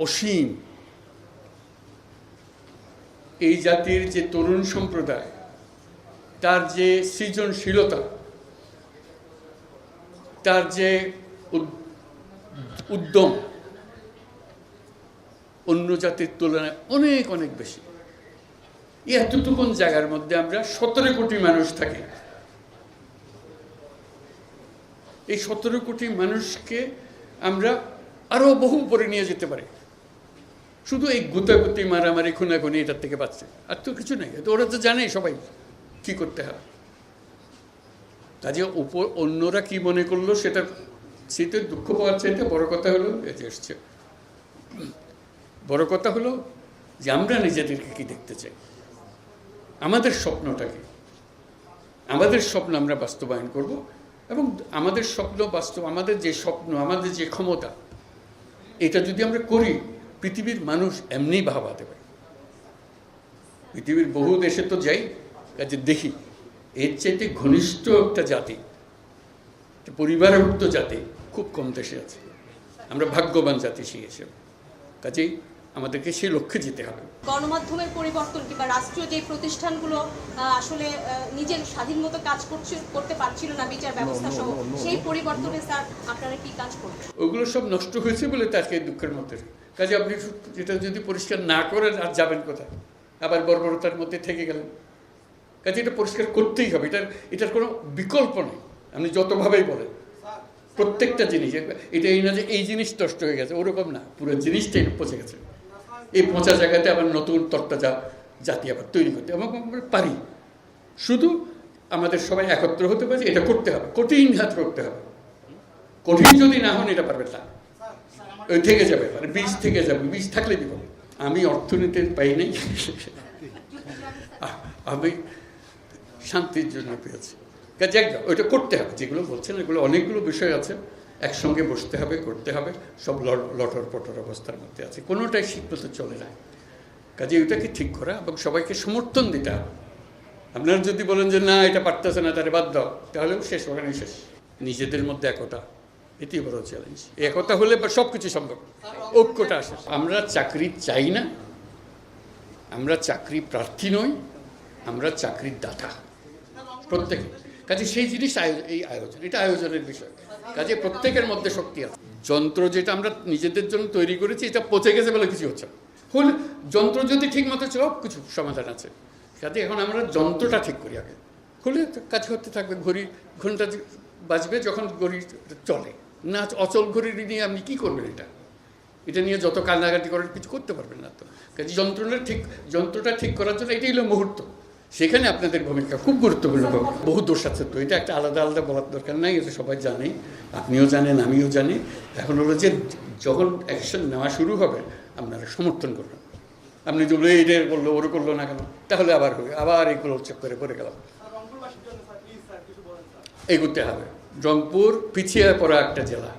অসীম। এই জাতির যে তরুণ সম্প্রদায়, তার যে সৃজনশীলতা, তার যে উদ্যম অন্য জাতির তুলনায় অনেক অনেক বেশি। এতটুকুন জায়গার মধ্যে আমরা 17 কোটি মানুষ থাকি। এই 17 কোটি মানুষকে আমরা আরো বহু উপরে নিয়ে যেতে পারি, শুধু এই গুতাগুতি মারামারি খুনাখুনি এটার থেকে বাঁচছে, আর তো কিছু নেই। ওরা তো জানে সবাই কি করতে হবে। কাজে উপর অন্যরা কি মনে করলো সেটা সেটা দুঃখ পাওয়ার চাইতে বড় কথা হলো এতে এসছে। বড় কথা হলো যে আমরা নিজেদেরকে কি দেখতে চাই, আমাদের স্বপ্নটাকে, আমাদের স্বপ্ন আমরা বাস্তবায়ন করব। এবং আমাদের স্বপ্ন বাস্তব, আমাদের যে স্বপ্ন, আমাদের যে ক্ষমতা, এটা যদি আমরা করি, পৃথিবীর মানুষ এমনি ভাবা দেবে। পৃথিবীর বহু দেশে তো যাই, কাজে দেখি এর চাইতে ঘনিষ্ঠ একটা জাতি, পরিবারভুক্ত জাতি খুব কম দেশে আছে। আমরা ভাগ্যবান জাতি সেই হিসেবে। কাজেই আমাদেরকে সেই লক্ষ্যে যেতে হবে। গণমাধ্যমের পরিবর্তন কিংবা রাষ্ট্রীয় যে প্রতিষ্ঠানগুলো আসলে নিজের স্বাধীন মতো কাজ করতে পারছিল না, বিচার ব্যবস্থা সহ, সেই পরিবর্তনে স্যার আপনারা কি কাজ করছেন? ওগুলো সব নষ্ট হয়েছে বলে তাকে দুঃখের মধ্যে। কাজে আপনি এটা যদি পরিষ্কার না করেন আর যাবেন কোথায়? আবার বর্বরতার মধ্যে থেকে গেলেন। কাজে এটা পরিষ্কার করতেই হবে, এটার কোনো বিকল্প নেই। আপনি যতভাবেই বলেন, প্রত্যেকটা জিনিস, এটা এই না যে এই জিনিস নষ্ট হয়ে গেছে, ওরকম না, পুরো জিনিসটাই পচে গেছে। এই পচা জায়গাতে আবার নতুন তরতাজা জাতি আবার তৈরি করতে এবং আমরা পারি। শুধু আমাদের সবাই একত্র হতে পারে, এটা করতে হবে, কঠিন হাত করতে হবে। কঠিন যদি না হন এটা পারবে না, ওই থেকে যাবে, মানে বীজ থেকে যাবে, বীজ থাকলে বিপদ। আমি অর্থনীতির পাই নাই, আমি শান্তির জন্য পেয়েছি। কাজে ওইটা করতে হবে। যেগুলো বলছেন এগুলো অনেকগুলো বিষয় আছে, একসঙ্গে বসতে হবে, করতে হবে। সব লটর পটর অবস্থার মধ্যে আছে, কোনোটাই ঠিকমতো চলে না। কাজে ওইটাকে ঠিক করা এবং সবাইকে সমর্থন দিতে হবে। আপনারা যদি বলেন যে না এটা পারতেছে না, তাহলে বাদ দাও, তাহলেও শেষ, ওখানে শেষ। নিজেদের মধ্যে একতা, এটাই বড় চ্যালেঞ্জ। একতা হলে সব কিছু সম্ভব, ঐক্যটা আসে। আমরা চাকরি চাই না, আমরা চাকরি প্রার্থী নই, আমরা চাকরির দাতা প্রত্যেকে। কাজে সেই জিনিস এই আয়োজন, এটা আয়োজনের বিষয়। কাজে প্রত্যেকের মধ্যে শক্তি আছে। যন্ত্র যেটা আমরা নিজেদের জন্য তৈরি করেছি, এটা পচে গেছে বলে কিছু হচ্ছে না। হলে যন্ত্র যদি ঠিক মতো সব কিছু সমাধান আছে। কাজে এখন আমরা যন্ত্রটা ঠিক করি আগে, হলে কাজ করতে থাকবে। ঘন্টা বাজবে যখন ঘড়ি চলে না, অচল ঘড়ি নিয়ে আপনি কী করবেন? এটা নিয়ে যত কান্নাকাটি করেন কিছু করতে পারবেন না তো। কাজে যন্ত্রটা ঠিক করার জন্য এটাই হলো মুহূর্ত। সেখানে আপনাদের ভূমিকা খুব গুরুত্বপূর্ণ। বহু দোষ আছে তো, এটা একটা আলাদা আলাদা বলার দরকার নাই, এটা সবাই জানে, আপনিও জানেন, আমিও জানি। এখন হলো যে যখন অ্যাকশন নেওয়া শুরু হবে আপনারা সমর্থন করবেন। আপনি যদি এটা করলো, ওর করলো না কেন, তাহলে আবার হবে, আবার এগুলো চক্করে পড়ে গেলাম। এগোতে হবে। রংপুর পিছিয়ে পড়া একটা জেলা।